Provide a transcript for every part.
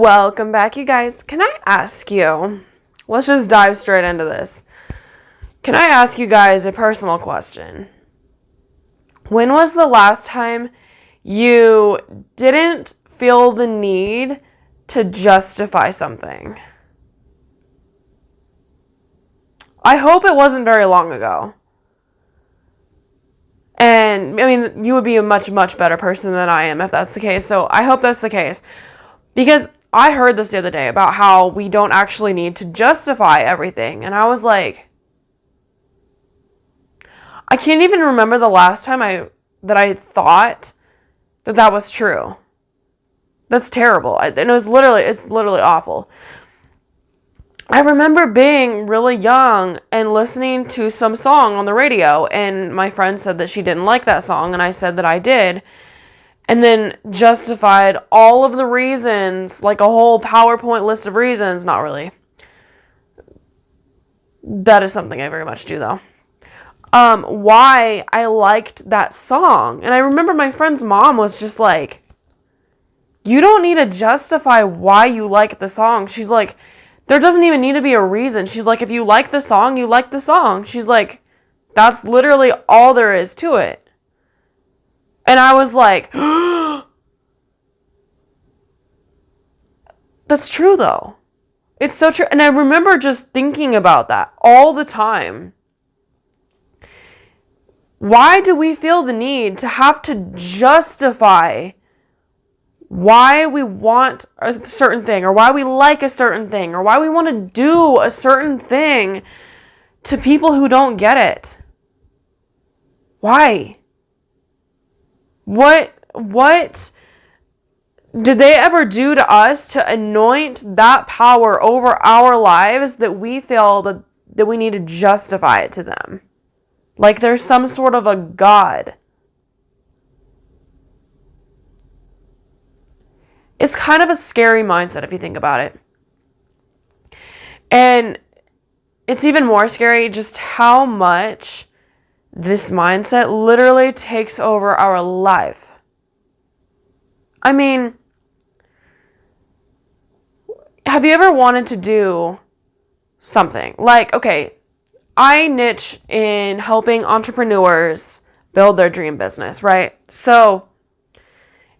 Welcome back, you guys. Can I ask you, let's just dive straight into this. Can I ask you guys a personal question? When was the last time you didn't feel the need to justify something? I hope it wasn't very long ago. And, I mean, you would be a much, much better person than I am if that's the case. So I hope that's the case. Because I heard this the other day about how we don't actually need to justify everything. And I was like, I can't even remember the last time I thought that was true. That's terrible. And it's literally awful. I remember being really young and listening to some song on the radio, and my friend said that she didn't like that song, and I said that I did, and then justified all of the reasons, like a whole PowerPoint list of reasons. Not really. That is something I very much do, though. Why I liked that song. And I remember my friend's mom was just like, you don't need to justify why you like the song. She's like, there doesn't even need to be a reason. She's like, if you like the song, you like the song. She's like, that's literally all there is to it. And I was like, that's true though. It's so true. And I remember just thinking about that all the time. Why do we feel the need to have to justify why we want a certain thing, or why we like a certain thing, or why we want to do a certain thing to people who don't get it? Why? What did they ever do to us to anoint that power over our lives that we feel that we need to justify it to them? Like there's some sort of a God. It's kind of a scary mindset if you think about it. And it's even more scary just how much this mindset literally takes over our life. I mean, have you ever wanted to do something? Like, okay, I niche in helping entrepreneurs build their dream business, right? So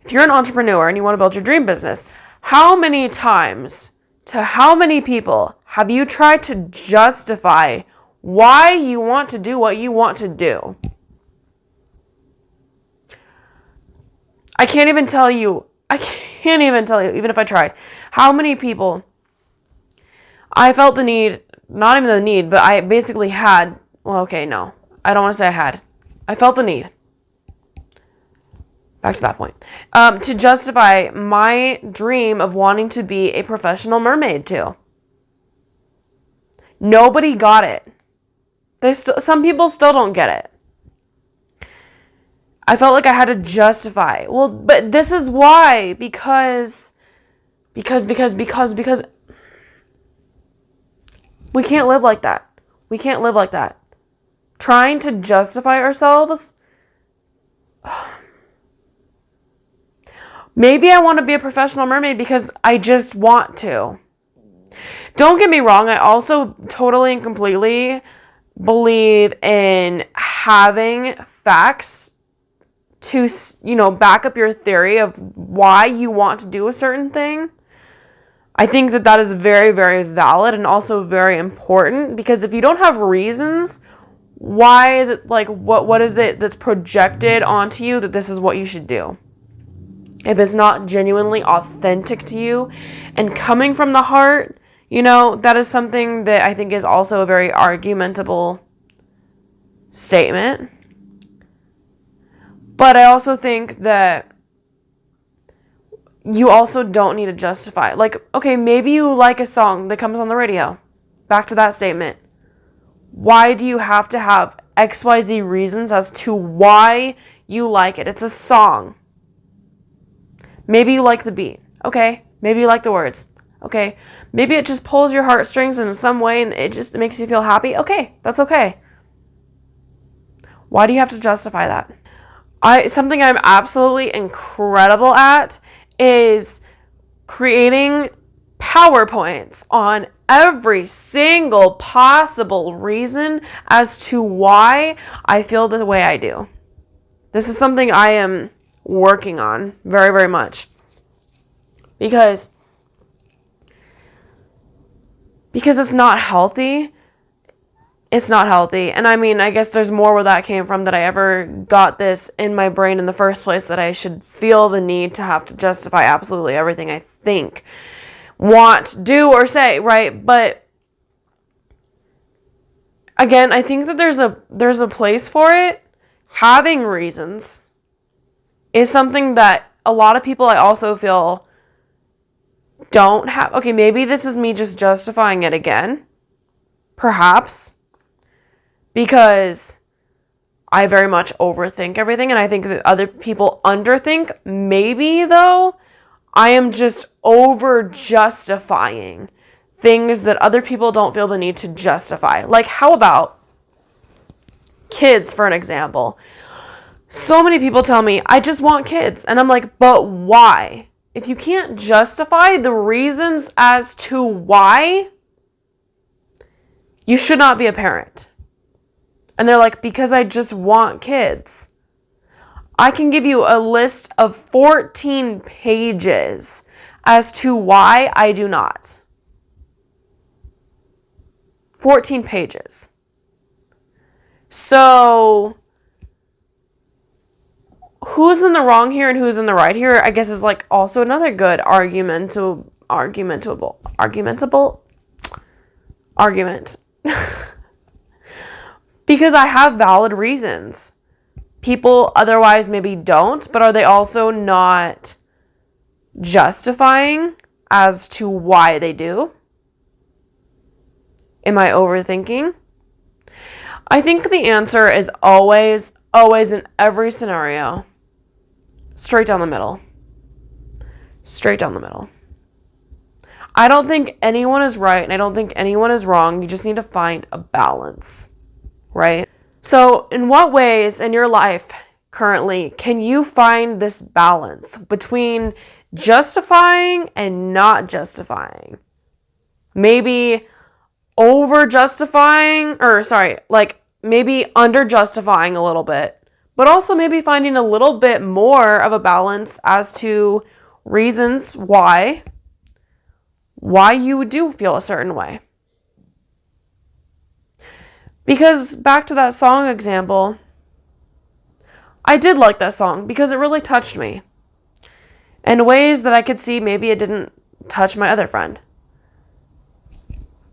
if you're an entrepreneur and you want to build your dream business, how many times to how many people have you tried to justify why you want to do what you want to do? I can't even tell you, even if I tried, how many people I felt the need, not even the need, but I basically had, well, okay, no, I don't want to say I had. I felt the need. Back to that point. To justify my dream of wanting to be a professional mermaid tail. Nobody got it. Some people still don't get it. I felt like I had to justify. Well, but this is why. Because we can't live like that. We can't live like that. Trying to justify ourselves. Maybe I want to be a professional mermaid because I just want to. Don't get me wrong, I also totally and completely believe in having facts to, back up your theory of why you want to do a certain thing. I think that is very, very valid and also very important, because if you don't have reasons, why is it like, what is it that's projected onto you that this is what you should do? If it's not genuinely authentic to you and coming from the heart, that is something that I think is also a very argumentable statement. But I also think that you also don't need to justify. Like, okay, maybe you like a song that comes on the radio. Back to that statement. Why do you have to have XYZ reasons as to why you like it? It's a song. Maybe you like the beat. Okay. Maybe you like the words. Okay. Maybe it just pulls your heartstrings in some way and it just makes you feel happy. Okay. That's okay. Why do you have to justify that? Something I'm absolutely incredible at is creating PowerPoints on every single possible reason as to why I feel the way I do. This is something I am working on very, very much. Because it's not healthy. It's not healthy. And I mean, I guess there's more where that came from, that I ever got this in my brain in the first place, that I should feel the need to have to justify absolutely everything I think, want, do, or say, right? But again, I think that there's a place for it. Having reasons is something that a lot of people, I also feel, don't have. Okay, maybe this is me just justifying it again. Perhaps. Because I very much overthink everything, and I think that other people underthink. Maybe, though, I am just over-justifying things that other people don't feel the need to justify. Like, how about kids, for an example? So many people tell me, I just want kids. And I'm like, but why? If you can't justify the reasons as to why, you should not be a parent. And they're like, because I just want kids. I can give you a list of 14 pages as to why I do not. 14 pages. So, who's in the wrong here and who's in the right here, I guess, is like also another good argument. Because I have valid reasons. People otherwise maybe don't, but are they also not justifying as to why they do? Am I overthinking? I think the answer is always in every scenario, straight down the middle. Straight down the middle. I don't think anyone is right and I don't think anyone is wrong. You just need to find a balance. Right? So, in what ways in your life currently can you find this balance between justifying and not justifying? Maybe over justifying, maybe under justifying a little bit, but also maybe finding a little bit more of a balance as to reasons why you do feel a certain way. Because back to that song example, I did like that song because it really touched me in ways that I could see maybe it didn't touch my other friend.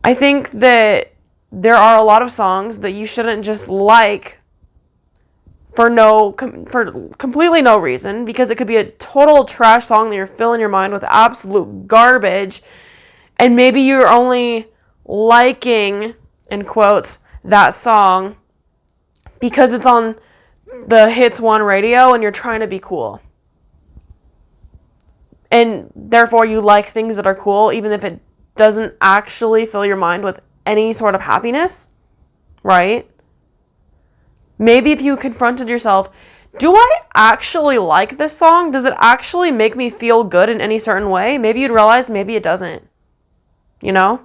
I think that there are a lot of songs that you shouldn't just like for completely no reason, because it could be a total trash song that you're filling your mind with absolute garbage, and maybe you're only liking, in quotes, that song because it's on the Hits 1 radio and you're trying to be cool. And therefore you like things that are cool even if it doesn't actually fill your mind with any sort of happiness, right? Maybe if you confronted yourself, do I actually like this song? Does it actually make me feel good in any certain way? Maybe you'd realize maybe it doesn't, you know?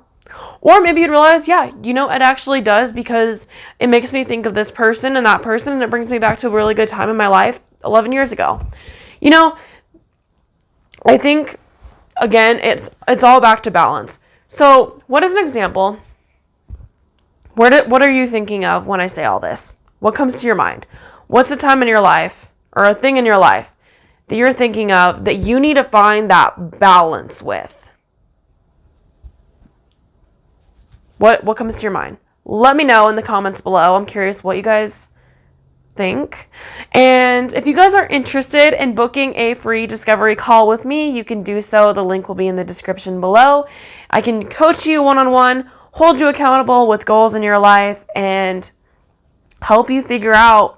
Or maybe you'd realize, yeah, it actually does, because it makes me think of this person and that person, and it brings me back to a really good time in my life 11 years ago. I think, again, it's all back to balance. So, what is an example? What are you thinking of when I say all this? What comes to your mind? What's a time in your life, or a thing in your life, that you're thinking of that you need to find that balance with? What comes to your mind? Let me know in the comments below. I'm curious what you guys think. And if you guys are interested in booking a free discovery call with me, you can do so. The link will be in the description below. I can coach you one-on-one, hold you accountable with goals in your life, and help you figure out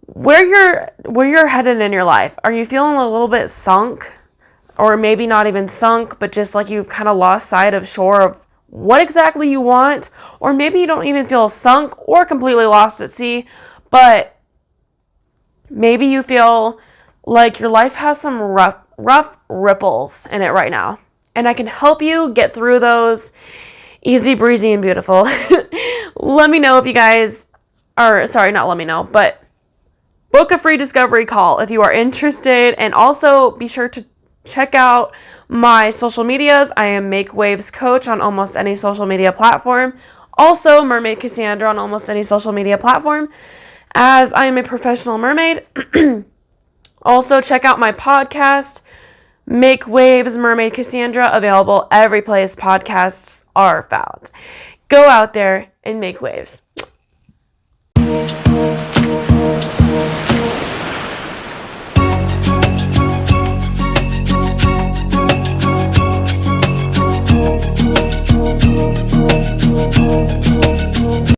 where you're headed in your life. Are you feeling a little bit sunk? Or maybe not even sunk, but just like you've kind of lost sight of shore of what exactly you want, or maybe you don't even feel sunk or completely lost at sea, but maybe you feel like your life has some rough ripples in it right now, and I can help you get through those easy breezy and beautiful. Let me know if you guys are, sorry, not let me know, but book a free discovery call if you are interested. And also be sure to check out my social medias. I am Make Waves Coach on almost any social media platform. Also, Mermaid Cassandra on almost any social media platform, as I am a professional mermaid. Also, check out my podcast, Make Waves Mermaid Cassandra, available every place podcasts are found. Go out there and make waves.